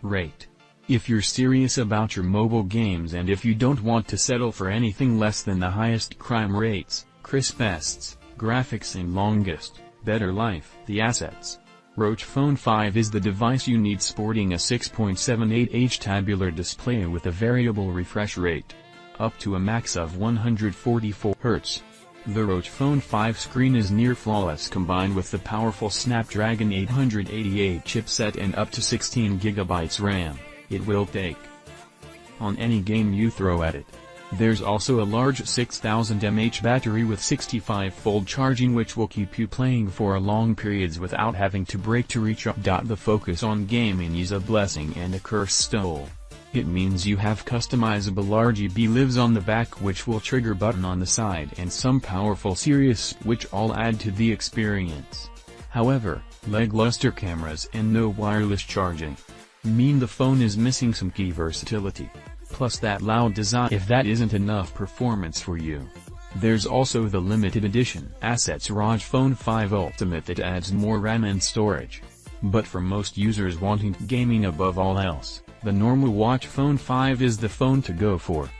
Rate. If you're serious about your mobile games and if you don't want to settle for anything less than the highest crime rates, crispest graphics and longest, better life, the assets. ROG Phone 5 is the device you need, sporting a 6.78H tabular display with a variable refresh rate, up to a max of 144 Hz. The ROG Phone 5 screen is near flawless, combined with the powerful Snapdragon 888 chipset and up to 16 GB RAM. It will take on any game you throw at it. There's also a large 6000 mAh battery with 65-fold charging, which will keep you playing for long periods without having to break to recharge. The focus on gaming is a blessing and a curse stole. It means you have customizable RGB LIVs on the back, which will trigger button on the side, and some powerful Sirius, which all add to the experience. However, leg luster cameras and no wireless charging mean the phone is missing some key versatility. Plus that loud design. If that isn't enough performance for you, there's also the limited edition Asus ROG Phone 5 Ultimate that adds more RAM and storage. But for most users wanting gaming above all else, the normal ROG Phone 5 is the phone to go for.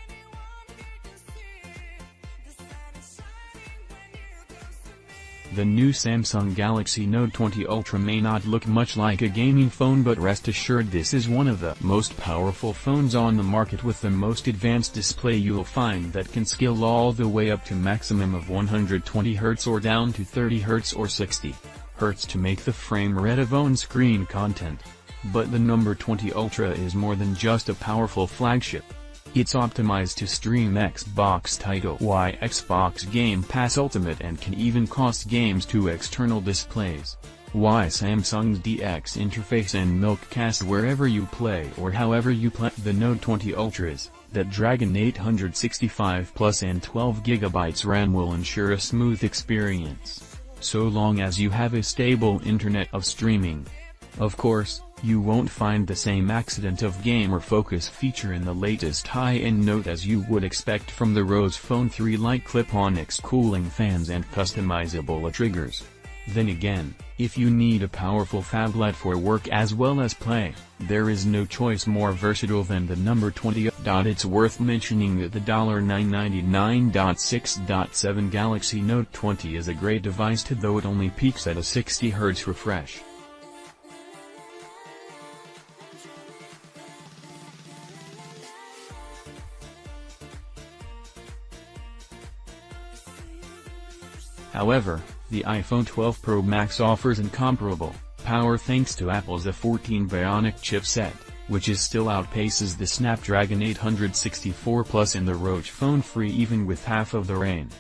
The new Samsung Galaxy Note 20 Ultra may not look much like a gaming phone, but rest assured this is one of the most powerful phones on the market, with the most advanced display you'll find that can scale all the way up to maximum of 120 Hz or down to 30 Hz or 60 Hz to make the frame rate of on-screen content. But the number 20 Ultra is more than just a powerful flagship. It's optimized to stream Xbox title Y Xbox Game Pass Ultimate and can even cost games to external displays. Why Samsung's DX interface and Milkcast wherever you play or however you play. The Note 20 Ultra's that Dragon 865 Plus and 12 GB RAM will ensure a smooth experience, so long as you have a stable internet of streaming. Of course, you won't find the same accident of gamer focus feature in the latest high-end Note as you would expect from the ROG Phone 3, like clip-on X cooling fans and customizable triggers. Then again, if you need a powerful phablet for work as well as play, there is no choice more versatile than the number 20. It's worth mentioning that the $999.6.7 Galaxy Note 20 is a great device though it only peaks at a 60 Hz refresh. However, the iPhone 12 Pro Max offers incomparable power thanks to Apple's A14 Bionic chipset, which still outpaces the Snapdragon 864 Plus in the ROG Phone 3 even with half of the RAM.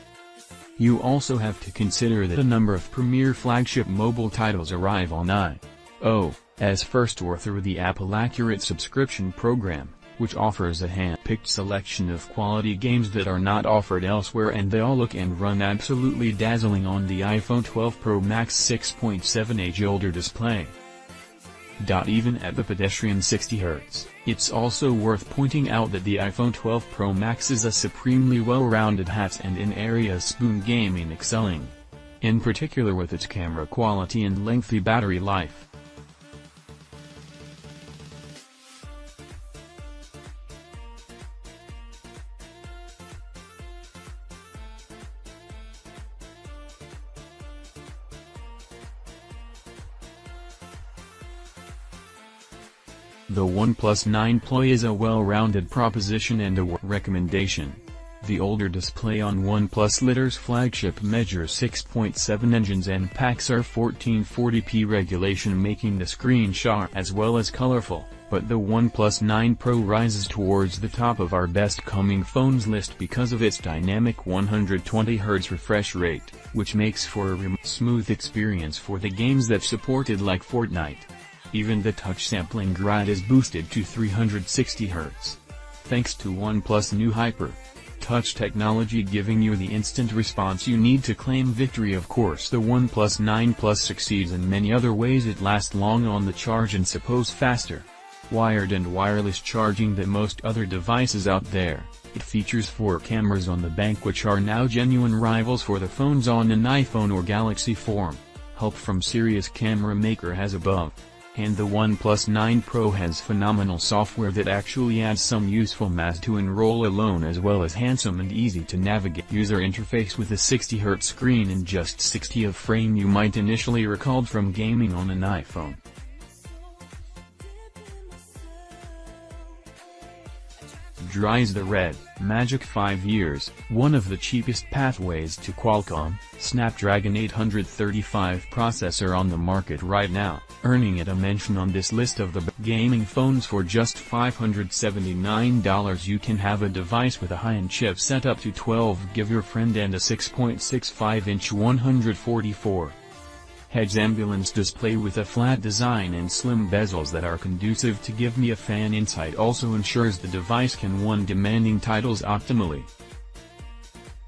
You also have to consider that a number of premier flagship mobile titles arrive on iOS first or through the Apple Accurate subscription program, which offers a hand-picked selection of quality games that are not offered elsewhere, and they all look and run absolutely dazzling on the iPhone 12 Pro Max 6.7H older display. Even at the pedestrian 60 Hz, it's also worth pointing out that the iPhone 12 Pro Max is a supremely well-rounded hat and in areas spoon gaming excelling, in particular with its camera quality and lengthy battery life. The OnePlus 9 Pro is a well-rounded proposition and a recommendation. The older display on OnePlus Litter's flagship measures 6.7 inches and packs our 1440p regulation, making the screen sharp as well as colorful, but the OnePlus 9 Pro rises towards the top of our best coming phones list because of its dynamic 120 Hz refresh rate, which makes for a smooth experience for the games that supported like Fortnite. Even the touch sampling rate is boosted to 360 Hz. Thanks to OnePlus' new Hyper Touch technology, giving you the instant response you need to claim victory. Of course, the OnePlus 9 Plus succeeds in many other ways. It lasts long on the charge and suppose faster wired and wireless charging than most other devices out there. It features 4 cameras on the back, which are now genuine rivals for the phones on an iPhone or Galaxy form. Help from serious camera maker as above. And the OnePlus 9 Pro has phenomenal software that actually adds some useful math to enroll alone, as well as handsome and easy to navigate user interface with a 60Hz screen and just 60 of frame you might initially recalled from gaming on an iPhone. Dries the Redmegic 5 years, one of the cheapest pathways to Qualcomm Snapdragon 835 processor on the market right now, earning it a mention on this list of the gaming phones for just $579. You can have a device with a high-end chipset up to 12GB your friend and a 6.65-inch 144Hz ambulance display with a flat design and slim bezels that are conducive to give me a fan insight also ensures the device can run demanding titles optimally,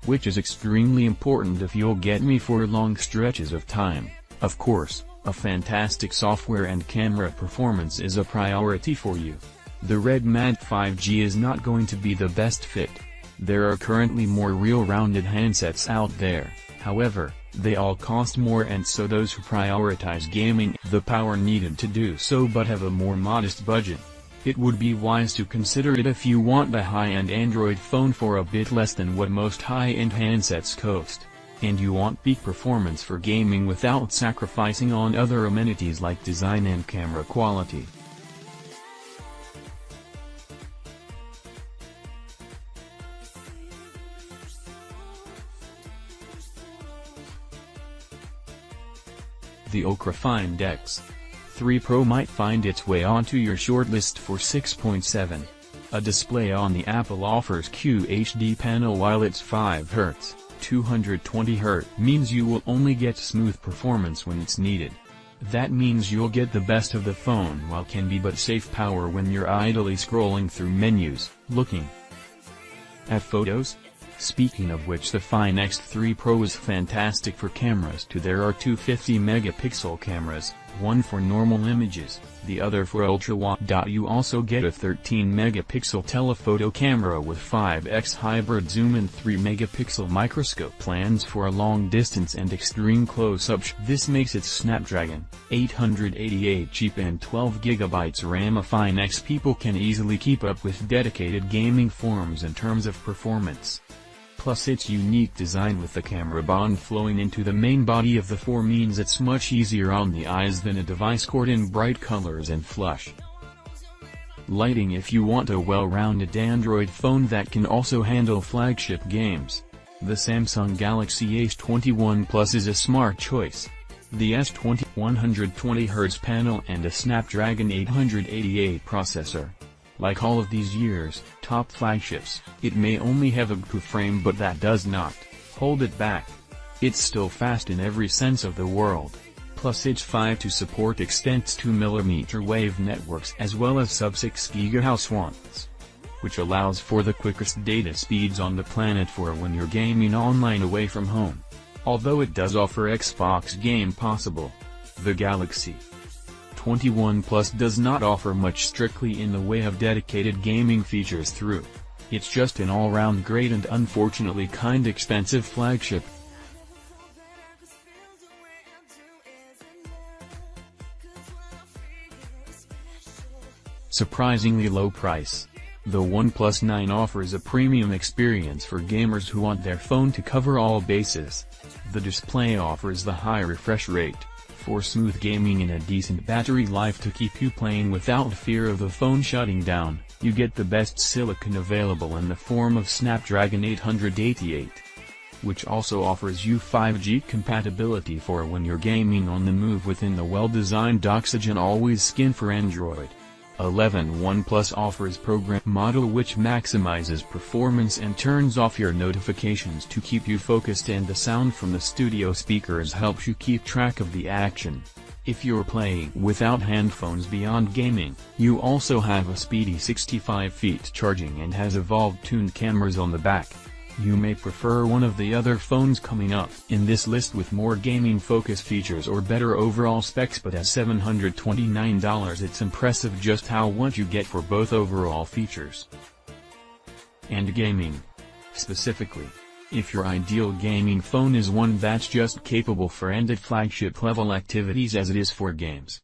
which is extremely important if you'll get me for long stretches of time. Of course, a fantastic software and camera performance is a priority for you. The Redmegic 5G is not going to be the best fit. There are currently more real-rounded handsets out there, however, they all cost more, and so those who prioritize gaming the power needed to do so but have a more modest budget, it would be wise to consider it if you want a high-end Android phone for a bit less than what most high-end handsets cost, and you want peak performance for gaming without sacrificing on other amenities like design and camera quality. The ultra-fine X3 Pro might find its way onto your shortlist for 6.7. A display on the Apple offers QHD panel while it's 5Hz, 220Hz means you will only get smooth performance when it's needed. That means you'll get the best of the phone while can be but safe power when you're idly scrolling through menus, looking at photos. Speaking of which, the Fine X3 Pro is fantastic for cameras too. There are two 50-megapixel cameras, one for normal images, the other for ultra-wide. You also get a 13-megapixel telephoto camera with 5x hybrid zoom and 3-megapixel microscope plans for a long distance and extreme close-up. This makes its Snapdragon 888 cheap and 12GB RAM. A Fine X people can easily keep up with dedicated gaming forums in terms of performance. Plus its unique design with the camera bond flowing into the main body of the phone means it's much easier on the eyes than a device scored in bright colors and flush lighting. If you want a well-rounded Android phone that can also handle flagship games, the Samsung Galaxy S21 Plus is a smart choice. The S20 120Hz panel and a Snapdragon 888 processor. Like all of these years' top flagships, it may only have a good frame, but that does not hold it back. It's still fast in every sense of the world. Plus it's 5 to support extends 2mm wave networks as well as sub-6 GHz ones, which allows for the quickest data speeds on the planet for when you're gaming online away from home. Although it does offer Xbox Game Possible, the Galaxy S21 Plus does not offer much strictly in the way of dedicated gaming features through. It's just an all-round great and unfortunately kinda expensive flagship. Surprisingly low price. The OnePlus 9 offers a premium experience for gamers who want their phone to cover all bases. The display offers the high refresh rate for smooth gaming and a decent battery life to keep you playing without fear of the phone shutting down. You get the best silicon available in the form of Snapdragon 888, which also offers you 5G compatibility for when you're gaming on the move within the well-designed Oxygen Always skin for Android 11. OnePlus offers Program model which maximizes performance and turns off your notifications to keep you focused, and the sound from the studio speakers helps you keep track of the action. If you're playing without handphones beyond gaming, you also have a speedy 65 feet charging and has evolved tuned cameras on the back. You may prefer one of the other phones coming up in this list with more gaming focus features or better overall specs, but at $729 it's impressive just how what you get for both overall features and gaming. Specifically, if your ideal gaming phone is one that's just capable for ended flagship level activities as it is for games,